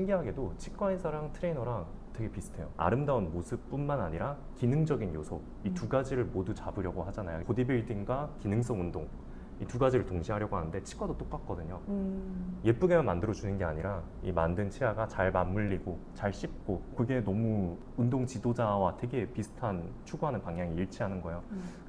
신기하게도 치과 의사랑 트레이너랑 되게 비슷해요. 아름다운 모습뿐만 아니라 기능적인 요소, 이 두 가지를 모두 잡으려고 하잖아요. 보디빌딩과 기능성 운동, 이 두 가지를 동시에 하려고 하는데 치과도 똑같거든요. 예쁘게만 만들어주는 게 아니라 이 만든 치아가 잘 맞물리고 잘 씹고, 그게 너무 운동 지도자와 되게 비슷한 추구하는 방향이 일치하는 거예요.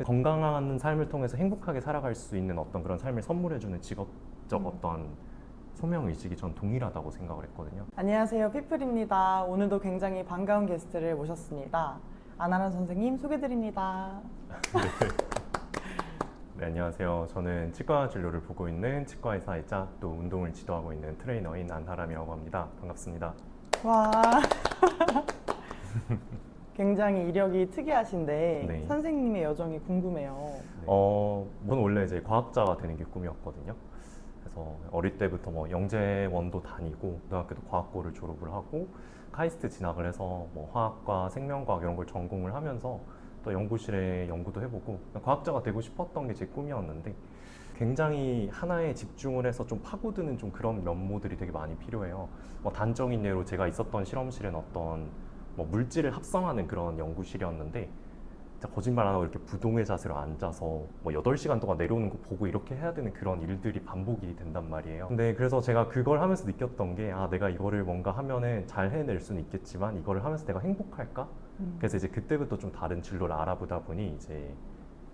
건강한 삶을 통해서 행복하게 살아갈 수 있는 어떤 그런 삶을 선물해주는 직업적 어떤 소명의식이 전 동일하다고 생각을 했거든요. 안녕하세요, 피플입니다. 오늘도 굉장히 반가운 게스트를 모셨습니다. 안하란 선생님 소개드립니다. 네, 안녕하세요. 저는 치과 진료를 보고 있는 치과의사이자 또 운동을 지도하고 있는 트레이너인 안하람이라고 합니다. 반갑습니다. 와, 굉장히 이력이 특이하신데 네. 선생님의 여정이 궁금해요. 저는 원래 이제 과학자가 되는 게 꿈이었거든요. 그래서 어릴 때부터 뭐 영재원도 다니고 고등학교도 과학고를 졸업을 하고 카이스트 진학을 해서 뭐 화학과 생명과학 이런 걸 전공을 하면서 또 연구실에 연구도 해보고 과학자가 되고 싶었던 게 제 꿈이었는데, 굉장히 하나에 집중을 해서 좀 파고드는 좀 그런 면모들이 되게 많이 필요해요. 뭐 단적인 예로 제가 있었던 실험실은 어떤 뭐 물질을 합성하는 그런 연구실이었는데, 진짜 거짓말 안 하고 이렇게 부동의 자세로 앉아서 뭐 8시간 동안 내려오는 거 보고 이렇게 해야 되는 그런 일들이 반복이 된단 말이에요. 근데 그래서 제가 그걸 하면서 느꼈던 게, 내가 이거를 뭔가 하면은 잘 해낼 수는 있겠지만 이거를 하면서 내가 행복할까? 그래서 이제 그때부터 좀 다른 진로를 알아보다 보니 이제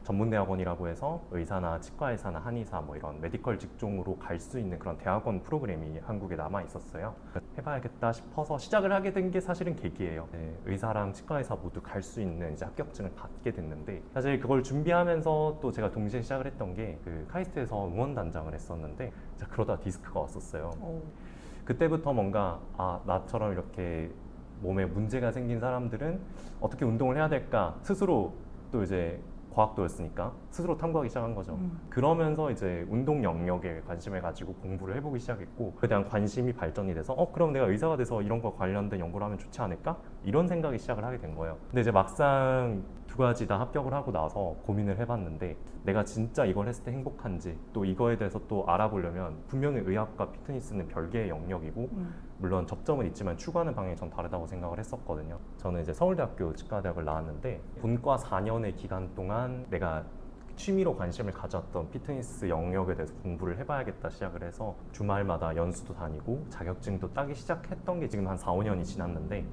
전문대학원이라고 해서 의사나 치과의사나 한의사 뭐 이런 메디컬 직종으로 갈 수 있는 그런 대학원 프로그램이 한국에 남아 있었어요. 해봐야겠다 싶어서 시작을 하게 된 게 사실은 계기예요. 네, 의사랑 치과의사 모두 갈 수 있는 이제 합격증을 받게 됐는데, 사실 그걸 준비하면서 또 제가 동시에 시작을 했던 게 그 카이스트에서 응원단장을 했었는데, 그러다 디스크가 왔었어요. 그때부터 뭔가 나처럼 이렇게 몸에 문제가 생긴 사람들은 어떻게 운동을 해야 될까 스스로, 또 이제 과학도였으니까 스스로 탐구하기 시작한 거죠. 그러면서 이제 운동 영역에 관심을 가지고 공부를 해보기 시작했고, 그에 대한 관심이 발전이 돼서 그럼 내가 의사가 돼서 이런 거 관련된 연구를 하면 좋지 않을까? 이런 생각이 시작을 하게 된 거예요. 근데 이제 막상 두 가지 다 합격을 하고 나서 고민을 해봤는데, 내가 진짜 이걸 했을 때 행복한지, 또 이거에 대해서 또 알아보려면 분명히 의학과 피트니스는 별개의 영역이고 물론 접점은 있지만 추구하는 방향이 전 다르다고 생각을 했었거든요. 저는 이제 서울대학교 치과대학을 나왔는데, 본과 4년의 기간 동안 내가 취미로 관심을 가졌던 피트니스 영역에 대해서 공부를 해봐야겠다 시작을 해서 주말마다 연수도 다니고 자격증도 따기 시작했던 게 지금 한 4, 5년이 지났는데,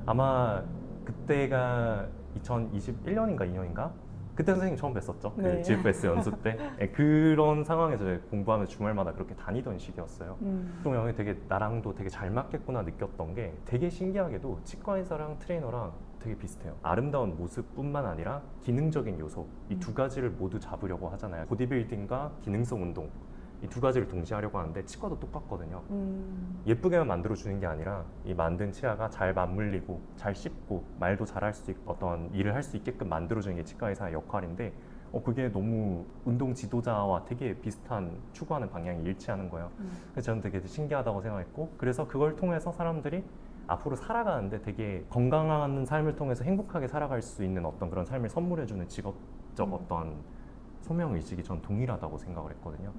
아마 그때가 2021년인가 2년인가? 그때 선생님 처음 뵀었죠? 네. 그 GFS 연수 때. 그런 상황에서 공부하면서 주말마다 그렇게 다니던 시기였어요. 운동 영역이 되게 나랑도 되게 잘 맞겠구나 느꼈던 게, 되게 신기하게도 치과 의사랑 트레이너랑 되게 비슷해요. 아름다운 모습뿐만 아니라 기능적인 요소, 이 두 가지를 모두 잡으려고 하잖아요. 보디빌딩과 기능성 운동, 이 두 가지를 동시에 하려고 하는데 치과도 똑같거든요. 예쁘게만 만들어주는 게 아니라 이 만든 치아가 잘 맞물리고 잘 씹고 말도 잘할 수 있고 어떤 일을 할 수 있게끔 만들어주는 게 치과 의사의 역할인데, 그게 너무 운동 지도자와 되게 비슷한 추구하는 방향이 일치하는 거예요. 그래서 저는 되게 신기하다고 생각했고, 그래서 그걸 통해서 사람들이 앞으로 살아가는데 되게 건강한 삶을 통해서 행복하게 살아갈 수 있는 어떤 그런 삶을 선물해주는 직업적 어떤 소명의식이 전 동일하다고 생각을 했거든요.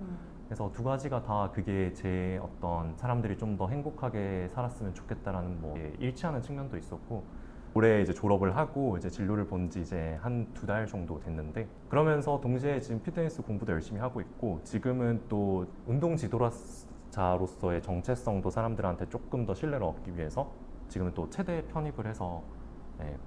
그래서 두 가지가 다 그게 제 어떤 사람들이 좀 더 행복하게 살았으면 좋겠다라는 뭐 일치하는 측면도 있었고, 올해 이제 졸업을 하고 이제 진로를 본 지 이제 한 2달 정도 됐는데, 그러면서 동시에 지금 피트니스 공부도 열심히 하고 있고, 지금은 또 운동 지도자로서의 정체성도 사람들한테 조금 더 신뢰를 얻기 위해서 지금은 또 체대에 편입을 해서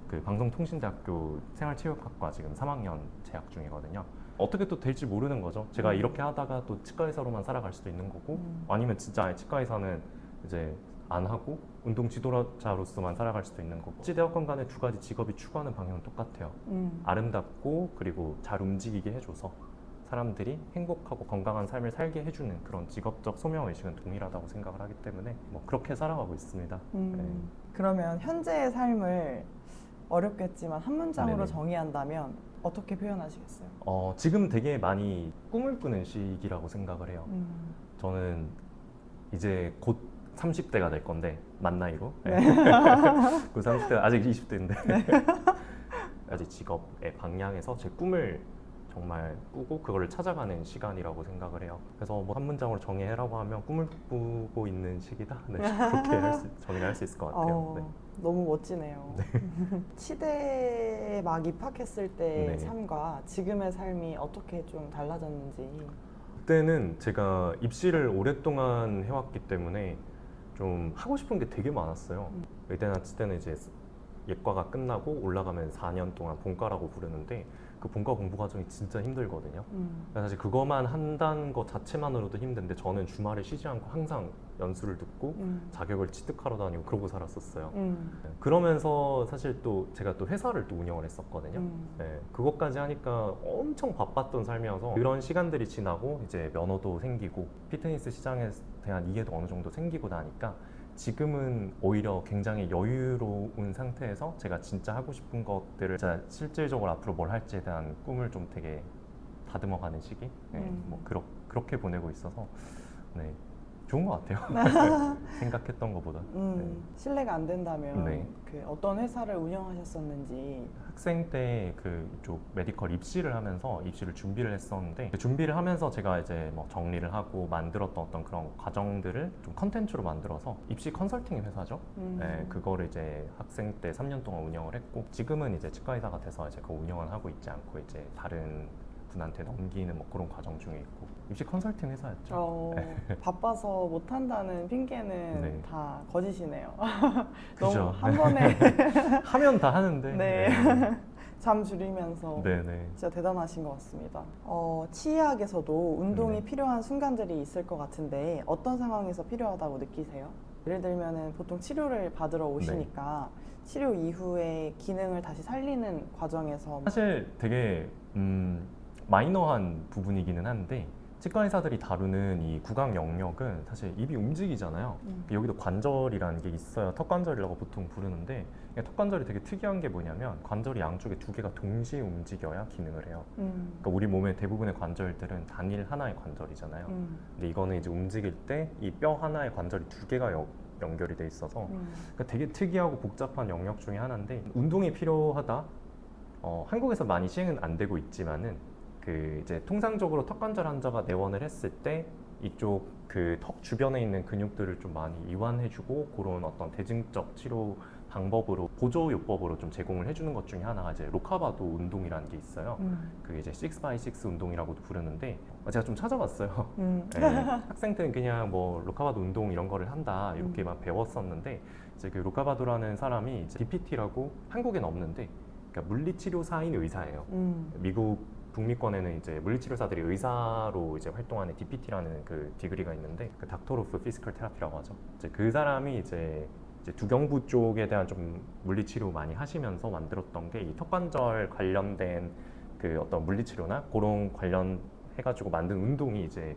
그 방송통신대학교 생활체육학과 지금 3학년 재학 중이거든요. 어떻게 또 될지 모르는 거죠. 제가 이렇게 하다가 또 치과의사로만 살아갈 수도 있는 거고, 아니면 진짜 아예 치과의사는 이제 안 하고 운동 지도자로서만 살아갈 수도 있는 거고, 대학원 간의 두 가지 직업이 추구하는 방향은 똑같아요. 아름답고 그리고 잘 움직이게 해줘서 사람들이 행복하고 건강한 삶을 살게 해주는 그런 직업적 소명의식은 동일하다고 생각을 하기 때문에 뭐 그렇게 살아가고 있습니다. 그러면 현재의 삶을 어렵겠지만 한 문장으로 네네. 정의한다면 어떻게 표현하시겠어요? 지금 되게 많이 꿈을 꾸는 시기라고 생각을 해요. 저는 이제 곧 30대가 될 건데, 만 나이로. 네. 그 30대 아직 20대인데 아직 직업의 방향에서 제 꿈을 정말 꾸고 그거를 찾아가는 시간이라고 생각을 해요. 그래서 뭐 한 문장으로 정의해라고 하면 꿈을 꾸고 있는 시기다. 네, 그렇게 정의를 할 수 있을 것 같아요. 네. 너무 멋지네요. 치대에 막 입학했을 때 네. 삶과 지금의 삶이 어떻게 좀 달라졌는지. 그때는 제가 입시를 오랫동안 해왔기 때문에 좀 하고 싶은 게 되게 많았어요. 의대나 치대는 이제 예과가 끝나고 올라가면 4년 동안 본과라고 부르는데 그 본과 공부 과정이 진짜 힘들거든요. 사실 그거만 한다는 것 자체만으로도 힘든데 저는 주말에 쉬지 않고 항상 연수를 듣고 자격을 취득하러 다니고 그러고 살았었어요. 그러면서 사실 또 제가 또 회사를 또 운영을 했었거든요. 네, 그것까지 하니까 엄청 바빴던 삶이어서 그런 시간들이 지나고 이제 면허도 생기고 피트니스 시장에 대한 이해도 어느 정도 생기고 나니까 지금은 오히려 굉장히 여유로운 상태에서 제가 진짜 하고 싶은 것들을 진짜 실질적으로 앞으로 뭘 할지에 대한 꿈을 좀 되게 다듬어가는 시기? 네, 뭐 그렇게 보내고 있어서 네, 좋은 것 같아요. 생각했던 것보다. 네. 실례가 안 된다면 네. 그 어떤 회사를 운영하셨었는지. 학생 때 그쪽 메디컬 입시를 하면서 입시를 준비를 했었는데 그 준비를 하면서 제가 이제 뭐 정리를 하고 만들었던 어떤 그런 과정들을 좀 컨텐츠로 만들어서 입시 컨설팅 회사죠. 네, 그거를 이제 학생 때 3년 동안 운영을 했고 지금은 이제 치과의사가 돼서 이제 그 운영은 하고 있지 않고 이제 다른 분한테 넘기는 뭐 그런 과정 중에 있고 입시 컨설팅 회사였죠. 바빠서 못한다는 핑계는 네. 다 거짓이네요. 그죠. 너무 한 번에 하면 다 하는데. 네. 잠 줄이면서 네네. 진짜 대단하신 것 같습니다. 치의학에서도 운동이 네. 필요한 순간들이 있을 것 같은데 어떤 상황에서 필요하다고 느끼세요? 예를 들면은 보통 치료를 받으러 오시니까 치료 이후에 기능을 다시 살리는 과정에서 사실 되게 마이너한 부분이기는 한데 치과 의사들이 다루는 이 구강 영역은 사실 입이 움직이잖아요. 여기도 관절이라는 게 있어요. 턱관절이라고 보통 부르는데 턱관절이 되게 특이한 게 뭐냐면 관절이 양쪽에 두 개가 동시에 움직여야 기능을 해요. 그러니까 우리 몸의 대부분의 관절들은 단일 하나의 관절이잖아요. 근데 이거는 이제 움직일 때 이 뼈 하나의 관절이 두 개가 연결이 돼 있어서 그러니까 되게 특이하고 복잡한 영역 중에 하나인데 운동이 필요하다. 한국에서 많이 시행은 안 되고 있지만은 그 이제 통상적으로 턱관절 환자가 내원을 했을 때 이쪽 그 턱 주변에 있는 근육들을 좀 많이 이완해주고 그런 어떤 대증적 치료 방법으로 보조요법으로 좀 제공을 해주는 것 중에 하나가 이제 로카바도 운동이라는 게 있어요. 그게 이제 6x6 운동이라고도 부르는데 제가 좀 찾아봤어요. 네, 학생 때는 그냥 뭐 로카바도 운동 이런 거를 한다 이렇게만 배웠었는데 이제 그 로카바도라는 사람이 이제 DPT라고 한국엔 없는데 그러니까 물리치료사인 의사예요. 미국 북미권에는 이제 물리치료사들이 의사로 이제 활동하는 DPT라는 그 디그리가 있는데 그 닥터 오브 피지컬 테라피라고 하죠. 이제 그 사람이 이제 두경부 쪽에 대한 좀 물리치료 많이 하시면서 만들었던 게 이 턱관절 관련된 그 어떤 물리치료나 그런 관련해가지고 만든 운동이 이제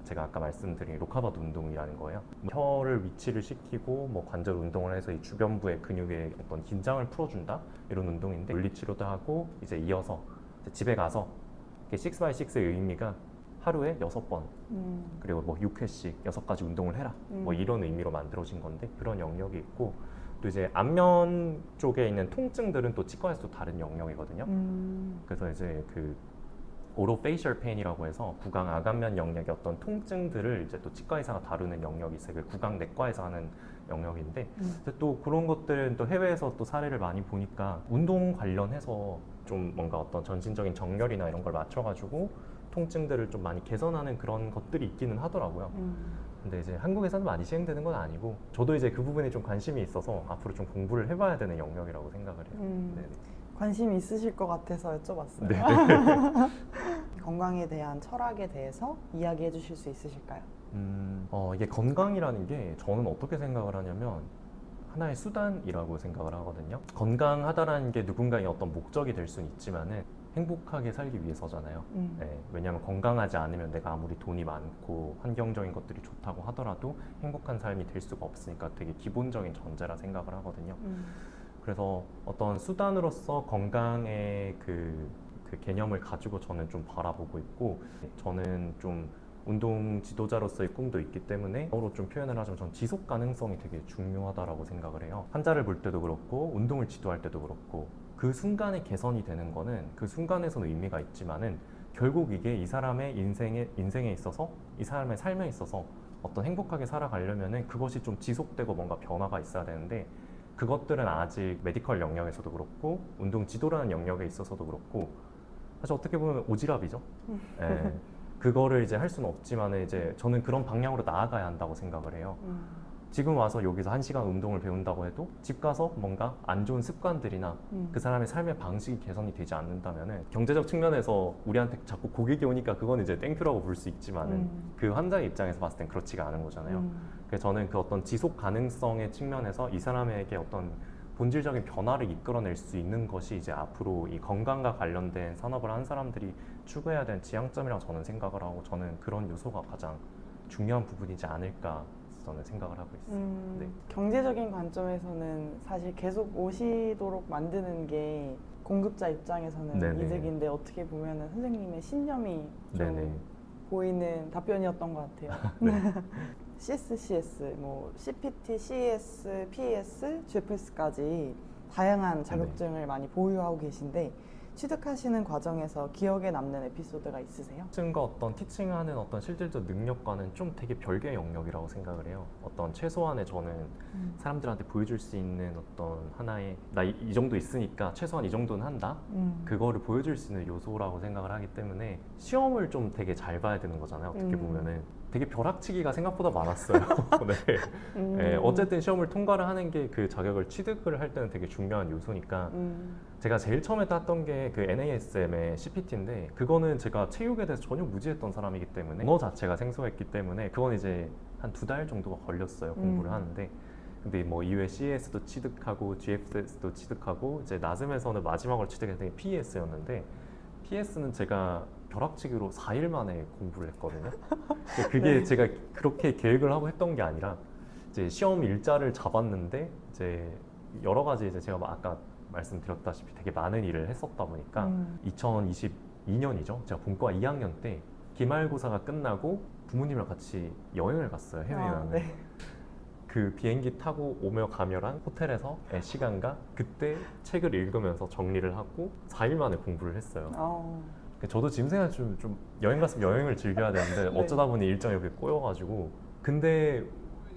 제가 아까 말씀드린 로카바도 운동이라는 거예요. 혀를 위치를 시키고 뭐 관절 운동을 해서 이 주변부의 근육의 어떤 긴장을 풀어준다 이런 운동인데 물리치료도 하고 이제 이어서 이제 집에 가서 6x6의 의미가 하루에 6번 그리고 뭐 6회씩 6가지 운동을 해라 뭐 이런 의미로 만들어진 건데 그런 영역이 있고 또 이제 안면 쪽에 있는 통증들은 또 치과에서 또 다른 영역이거든요. 그래서 이제 그 오로페이셜 페인이라고 해서 구강 아간면 영역의 어떤 통증들을 이제 또 치과 의사가 다루는 영역이 있어요. 그 구강 내과에서 하는 영역인데 또 그런 것들은 또 해외에서 또 사례를 많이 보니까 운동 관련해서 좀 뭔가 어떤 전신적인 정렬이나 이런 걸 맞춰가지고 통증들을 좀 많이 개선하는 그런 것들이 있기는 하더라고요. 근데 이제 한국에서는 많이 시행되는 건 아니고 저도 이제 그 부분에 좀 관심이 있어서 앞으로 좀 공부를 해봐야 되는 영역이라고 생각을 해요. 네네. 관심이 있으실 것 같아서 여쭤봤어요. 네네. 건강에 대한 철학에 대해서 이야기해 주실 수 있으실까요? 이게 건강이라는 게 저는 어떻게 생각을 하냐면 하나의 수단이라고 생각을 하거든요. 건강하다라는 게 누군가의 어떤 목적이 될 수는 있지만은 행복하게 살기 위해서잖아요. 네, 왜냐하면 건강하지 않으면 내가 아무리 돈이 많고 환경적인 것들이 좋다고 하더라도 행복한 삶이 될 수가 없으니까 되게 기본적인 전제라 생각을 하거든요. 그래서 어떤 수단으로서 건강의 그 개념을 가지고 저는 좀 바라보고 있고 저는 좀 운동 지도자로서의 꿈도 있기 때문에 영어로 좀 표현을 하자면 전 지속 가능성이 되게 중요하다라고 생각을 해요. 환자를 볼 때도 그렇고 운동을 지도할 때도 그렇고 그 순간에 개선이 되는 거는 그 순간에서는 의미가 있지만은 결국 이게 이 사람의 인생에 있어서 이 사람의 삶에 있어서 어떤 행복하게 살아가려면은 그것이 좀 지속되고 뭔가 변화가 있어야 되는데 그것들은 아직 메디컬 영역에서도 그렇고 운동 지도라는 영역에 있어서도 그렇고 사실 어떻게 보면 오지랖이죠. 예. 그거를 이제 할 수는 없지만은 이제 저는 그런 방향으로 나아가야 한다고 생각을 해요. 지금 와서 여기서 1시간 운동을 배운다고 해도 집 가서 뭔가 안 좋은 습관들이나 그 사람의 삶의 방식이 개선이 되지 않는다면은 경제적 측면에서 우리한테 자꾸 고객이 오니까 그건 이제 땡큐라고 볼 수 있지만은 그 환자의 입장에서 봤을 땐 그렇지가 않은 거잖아요. 그래서 저는 그 어떤 지속 가능성의 측면에서 이 사람에게 어떤 본질적인 변화를 이끌어낼 수 있는 것이 이제 앞으로 이 건강과 관련된 산업을 한 사람들이 추구해야 되는 지향점이라고 저는 생각을 하고 저는 그런 요소가 가장 중요한 부분이지 않을까 저는 생각을 하고 있어요. 네. 경제적인 관점에서는 사실 계속 오시도록 만드는 게 공급자 입장에서는 네네. 이득인데 어떻게 보면은 선생님의 신념이 좀 네네. 보이는 답변이었던 것 같아요. 네. CSCS, 뭐 CPT, CES, PES, GFS까지 다양한 자격증을 많이 보유하고 계신데 취득하시는 과정에서 기억에 남는 에피소드가 있으세요? 티칭과 어떤 티칭하는 어떤 실질적 능력과는 좀 되게 별개의 영역이라고 생각을 해요. 어떤 최소한의 저는 사람들한테 보여줄 수 있는 어떤 하나의 나 이 정도 있으니까 최소한 이 정도는 한다. 그거를 보여줄 수 있는 요소라고 생각을 하기 때문에 시험을 좀 되게 잘 봐야 되는 거잖아요. 어떻게 보면은 되게 벼락치기가 생각보다 많았어요. 네. 네, 어쨌든 시험을 통과를 하는 게 그 자격을 취득을 할 때는 되게 중요한 요소니까 제가 제일 처음에 땄던 게 그 NASM의 CPT인데 그거는 제가 체육에 대해서 전혀 무지했던 사람이기 때문에 언어 자체가 생소했기 때문에 그건 이제 한 2달 정도가 걸렸어요. 공부를 하는데 근데 뭐 이후에 CES도 취득하고 GFS도 취득하고 이제 나즘에서는 마지막으로 취득했던 게 PES였는데 PES는 제가 벼락치기로 4일 만에 공부를 했거든요. 그게 네. 제가 그렇게 계획을 하고 했던 게 아니라 이제 시험 일자를 잡았는데 이제 여러 가지 이제 제가 아까 말씀드렸다시피 되게 많은 일을 했었다 보니까 2022년이죠. 제가 본과 2학년 때 기말고사가 끝나고 부모님이랑 같이 여행을 갔어요. 해외여행을. 네. 그 비행기 타고 오며 가며란 호텔에서의 시간과 그때 책을 읽으면서 정리를 하고 4일 만에 공부를 했어요. 저도 지금 생각해 좀 여행 갔으면 여행을 즐겨야 되는데 네. 어쩌다 보니 일정이 이렇게 꼬여가지고 근데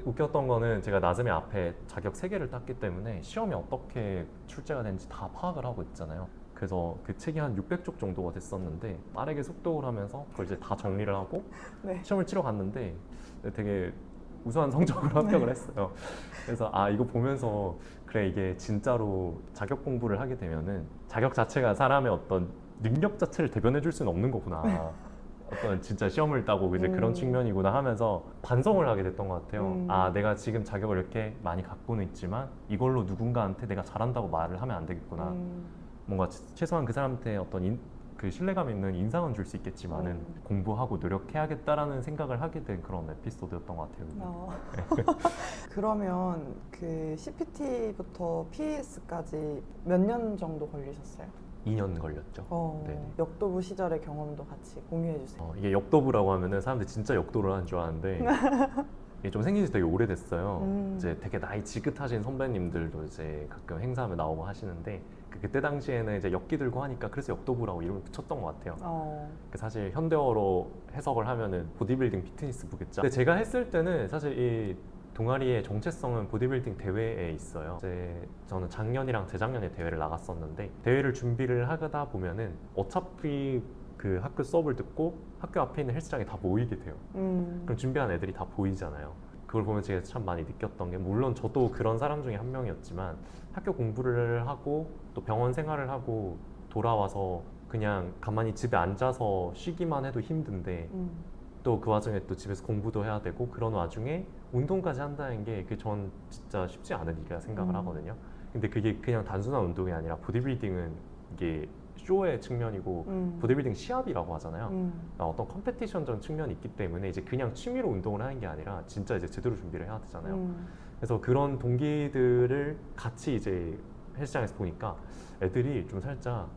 웃겼던 거는 제가 나즘에 앞에 자격 3개를 땄기 때문에 시험이 어떻게 출제가 되는지 다 파악을 하고 있잖아요. 그래서 그 책이 한 600쪽 정도가 됐었는데 빠르게 속독을 하면서 그걸 이제 다 정리를 하고 네. 시험을 치러 갔는데 되게 우수한 성적으로 합격을 했어요. 그래서 아 이거 보면서 그래 이게 진짜로 자격 공부를 하게 되면은 자격 자체가 사람의 어떤 능력 자체를 대변해 줄 수는 없는 거구나. 어떤 진짜 시험을 따고 이제 그런 측면이구나 하면서 반성을 하게 됐던 것 같아요. 아 내가 지금 자격을 이렇게 많이 갖고는 있지만 이걸로 누군가한테 내가 잘한다고 말을 하면 안 되겠구나. 뭔가 최소한 그 사람한테 어떤 그 신뢰감 있는 인상은 줄 수 있겠지만은 공부하고 노력해야겠다라는 생각을 하게 된 그런 에피소드였던 것 같아요. 그러면 그 CPT부터 PES까지 몇 년 정도 걸리셨어요? 2년 걸렸죠. 네네. 역도부 시절의 경험도 같이 공유해 주세요. 이게 역도부라고 하면은 사람들이 진짜 역도를 하는 줄 아는데 이게 좀 생긴 지 되게 오래됐어요. 이제 되게 나이 지긋하신 선배님들도 이제 가끔 행사하면 나오고 하시는데 그때 당시에는 이제 역기 들고 하니까 그래서 역도부라고 이름을 붙였던 것 같아요. 사실 현대어로 해석을 하면은 보디빌딩 피트니스부겠죠. 근데 제가 했을 때는 사실 이 동아리의 정체성은 보디빌딩 대회에 있어요. 이제 저는 작년이랑 재작년에 대회를 나갔었는데 대회를 준비를 하다 보면은 어차피 그 학교 수업을 듣고 학교 앞에 있는 헬스장에 다 모이게 돼요. 그럼 준비한 애들이 다 보이잖아요. 그걸 보면 제가 참 많이 느꼈던 게 물론 저도 그런 사람 중에 한 명이었지만 학교 공부를 하고 또 병원 생활을 하고 돌아와서 그냥 가만히 집에 앉아서 쉬기만 해도 힘든데 또 그 와중에 또 집에서 공부도 해야 되고 그런 와중에 운동까지 한다는 게 그 전 진짜 쉽지 않은 일이라 생각을 하거든요. 근데 그게 그냥 단순한 운동이 아니라 보디빌딩은 이게 쇼의 측면이고 보디빌딩 시합이라고 하잖아요. 그러니까 어떤 컴페티션적 측면이 있기 때문에 이제 그냥 취미로 운동을 하는 게 아니라 진짜 이제 제대로 준비를 해야 되잖아요. 그래서 그런 동기들을 같이 이제 헬스장에서 보니까 애들이 좀 살짝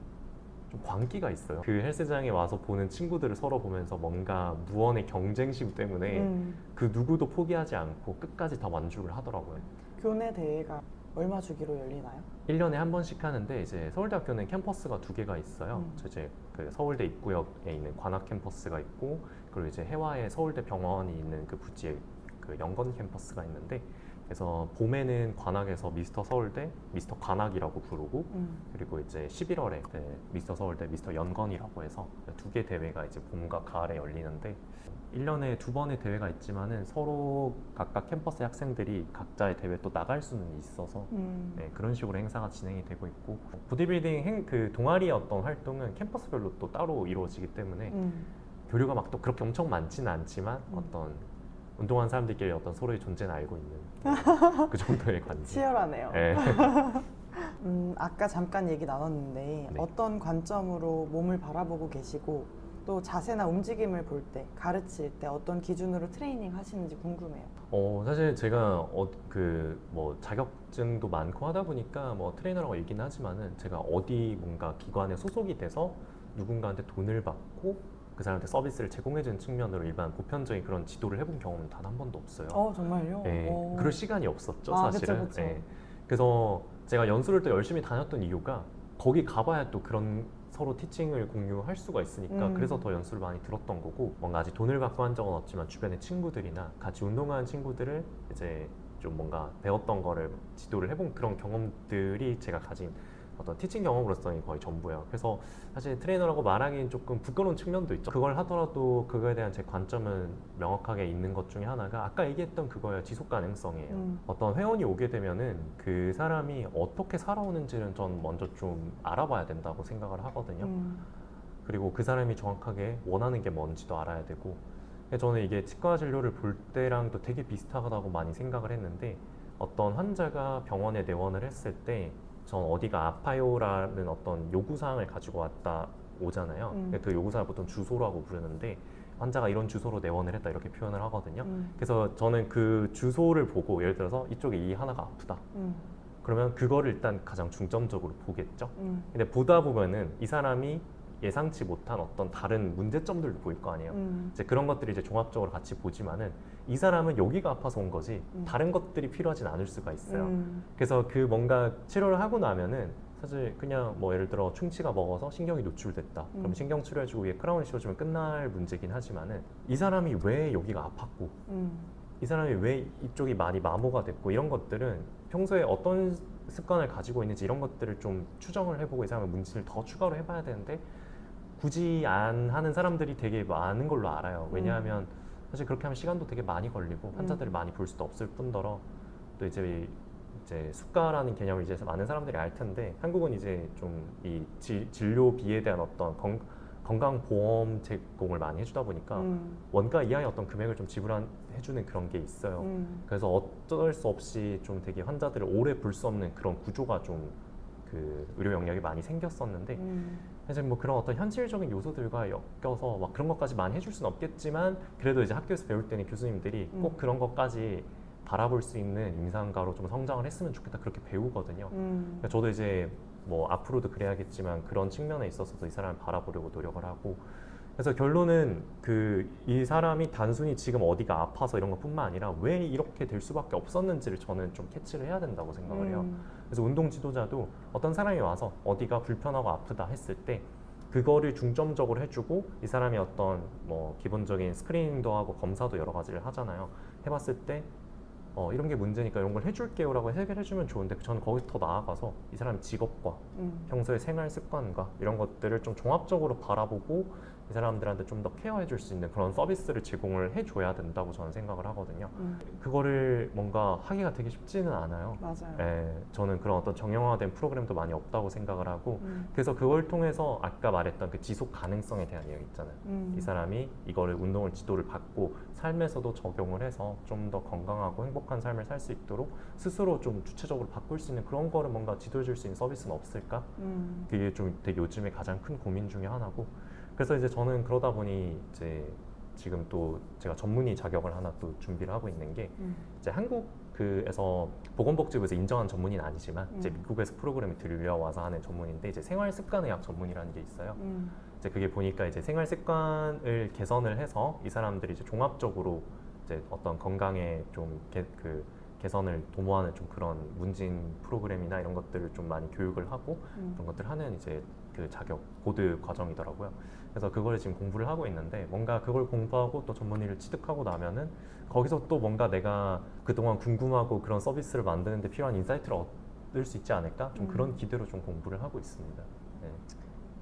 좀 광기가 있어요. 그 헬스장에 와서 보는 친구들을 서로 보면서 뭔가 무언의 경쟁심 때문에 그 누구도 포기하지 않고 끝까지 다 완주를 하더라고요. 교내 대회가 얼마 주기로 열리나요? 1년에 한 번씩 하는데 이제 서울대학교는 캠퍼스가 2개가 있어요. 이제 그 서울대 입구역에 있는 관악 캠퍼스가 있고 그리고 이제 해와에 서울대 병원이 있는 그 부지에 그 연건 캠퍼스가 있는데 그래서 봄에는 관악에서 미스터 서울대, 미스터 관악이라고 부르고 그리고 이제 11월에 미스터 서울대, 미스터 연건이라고 해서 2개 대회가 이제 봄과 가을에 열리는데 1년에 2번의 대회가 있지만은 서로 각각 캠퍼스의 학생들이 각자의 대회 또 나갈 수는 있어서 네, 그런 식으로 행사가 진행이 되고 있고 보디빌딩 그 동아리의 어떤 활동은 캠퍼스별로 또 따로 이루어지기 때문에 교류가 막 또 그렇게 엄청 많지는 않지만 어떤 운동하는 사람들끼리 어떤 서로의 존재는 알고 있는 그 정도의 관계. 치열하네요. 네. 아까 잠깐 얘기 나눴는데 네. 어떤 관점으로 몸을 바라보고 계시고 또 자세나 움직임을 볼 때, 가르칠 때 어떤 기준으로 트레이닝 하시는지 궁금해요. 사실 제가 그 뭐 자격증도 많고 하다 보니까 뭐 트레이너라고 얘기는 하지만은 제가 어디 뭔가 기관에 소속이 돼서 누군가한테 돈을 받고 그 사람한테 서비스를 제공해주는 측면으로 일반 보편적인 그런 지도를 해본 경험은 단 한 번도 없어요. 정말요? 네, 그럴 시간이 없었죠, 아, 사실은. 그쵸. 네. 그래서 제가 연수를 또 열심히 다녔던 이유가 거기 가봐야 또 그런 서로 티칭을 공유할 수가 있으니까 그래서 더 연수를 많이 들었던 거고 뭔가 아직 돈을 받고 한 적은 없지만 주변의 친구들이나 같이 운동하는 친구들을 이제 좀 뭔가 배웠던 거를 지도를 해본 그런 경험들이 제가 가진 어떤 티칭 경험으로서는 거의 전부예요. 그래서 사실 트레이너라고 말하기는 조금 부끄러운 측면도 있죠. 그걸 하더라도 그거에 대한 제 관점은 명확하게 있는 것 중에 하나가 아까 얘기했던 그거예요. 지속 가능성이에요. 어떤 회원이 오게 되면은 그 사람이 어떻게 살아오는지는 전 먼저 좀 알아봐야 된다고 생각을 하거든요. 그리고 그 사람이 정확하게 원하는 게 뭔지도 알아야 되고 저는 이게 치과 진료를 볼 때랑도 되게 비슷하다고 많이 생각을 했는데 어떤 환자가 병원에 내원을 했을 때 전 어디가 아파요라는 어떤 요구사항을 가지고 왔다 오잖아요. 그 요구사항을 보통 주소라고 부르는데 환자가 이런 주소로 내원을 했다 이렇게 표현을 하거든요. 그래서 저는 그 주소를 보고 예를 들어서 이쪽에 이 하나가 아프다. 그러면 그거를 일단 가장 중점적으로 보겠죠. 근데 보다 보면은 이 사람이 예상치 못한 어떤 다른 문제점들도 보일 거 아니에요. 이제 그런 것들이 이제 종합적으로 같이 보지만은 이 사람은 여기가 아파서 온 거지 다른 것들이 필요하진 않을 수가 있어요. 그래서 그 뭔가 치료를 하고 나면은 사실 그냥 뭐 예를 들어 충치가 먹어서 신경이 노출됐다. 그럼 신경 치료해주고 위에 크라운을 씌워주면 끝날 문제긴 하지만은 이 사람이 왜 여기가 아팠고 이 사람이 왜 이쪽이 많이 마모가 됐고 이런 것들은 평소에 어떤 습관을 가지고 있는지 이런 것들을 좀 추정을 해보고 이 사람의 문제를 더 추가로 해봐야 되는데 굳이 안 하는 사람들이 되게 많은 걸로 알아요. 왜냐하면 사실 그렇게 하면 시간도 되게 많이 걸리고 환자들을 많이 볼 수도 없을 뿐더러 또 이제 수가라는 개념을 이제 많은 사람들이 알 텐데 한국은 이제 좀 이 진료비에 대한 어떤 건강보험 제공을 많이 해주다 보니까 원가 이하의 어떤 금액을 좀 지불해주는 그런 게 있어요. 그래서 어쩔 수 없이 좀 되게 환자들을 오래 볼 수 없는 그런 구조가 좀 그 의료 영역이 많이 생겼었는데 사실 뭐 그런 어떤 현실적인 요소들과 엮여서 막 그런 것까지 많이 해줄 수는 없겠지만 그래도 이제 학교에서 배울 때는 교수님들이 꼭 그런 것까지 바라볼 수 있는 임상가로 좀 성장을 했으면 좋겠다 그렇게 배우거든요. 그러니까 저도 이제 뭐 앞으로도 그래야겠지만 그런 측면에 있어서도 이 사람을 바라보려고 노력을 하고 그래서 결론은 이 사람이 단순히 지금 어디가 아파서 이런 것뿐만 아니라 왜 이렇게 될 수밖에 없었는지를 저는 좀 캐치를 해야 된다고 생각을 해요. 그래서 운동 지도자도 어떤 사람이 와서 어디가 불편하고 아프다 했을 때 그거를 중점적으로 해주고 이 사람이 어떤 뭐 기본적인 스크리닝도 하고 검사도 여러 가지를 하잖아요. 해봤을 때 이런 게 문제니까 이런 걸 해줄게요 라고 해결해주면 좋은데 저는 거기서 더 나아가서 이 사람의 직업과 평소의 생활 습관과 이런 것들을 좀 종합적으로 바라보고 이 사람들한테 좀 더 케어해줄 수 있는 그런 서비스를 제공을 해줘야 된다고 저는 생각을 하거든요. 그거를 뭔가 하기가 되게 쉽지는 않아요. 맞아요. 저는 그런 어떤 정형화된 프로그램도 많이 없다고 생각을 하고 그래서 그걸 통해서 아까 말했던 그 지속 가능성에 대한 이야기 있잖아요. 이 사람이 이거를 운동을 지도를 받고 삶에서도 적용을 해서 좀 더 건강하고 행복한 삶을 살 수 있도록 스스로 좀 주체적으로 바꿀 수 있는 그런 거를 뭔가 지도해줄 수 있는 서비스는 없을까? 그게 좀 되게 요즘에 가장 큰 고민 중에 하나고 그래서 이제 저는 그러다 보니 이제 지금 또 제가 전문의 자격을 하나 또 준비를 하고 있는 게 이제 한국에서 보건복지부에서 인정한 전문의는 아니지만 이제 미국에서 프로그램이 들려와서 하는 전문인데 이제 생활습관의학 전문이라는 게 있어요. 이제 그게 보니까 이제 생활습관을 개선을 해서 이 사람들이 이제 종합적으로 이제 어떤 건강에 좀 개선을 도모하는 좀 그런 문진 프로그램이나 이런 것들을 좀 많이 교육을 하고 그런 것들 하는 이제 그 자격 고드 과정이더라고요. 그래서 그걸 지금 공부를 하고 있는데 뭔가 그걸 공부하고 또 전문의를 취득하고 나면은 거기서 또 뭔가 내가 그동안 궁금하고 그런 서비스를 만드는 데 필요한 인사이트를 얻을 수 있지 않을까? 좀 그런 기대로 좀 공부를 하고 있습니다. 네.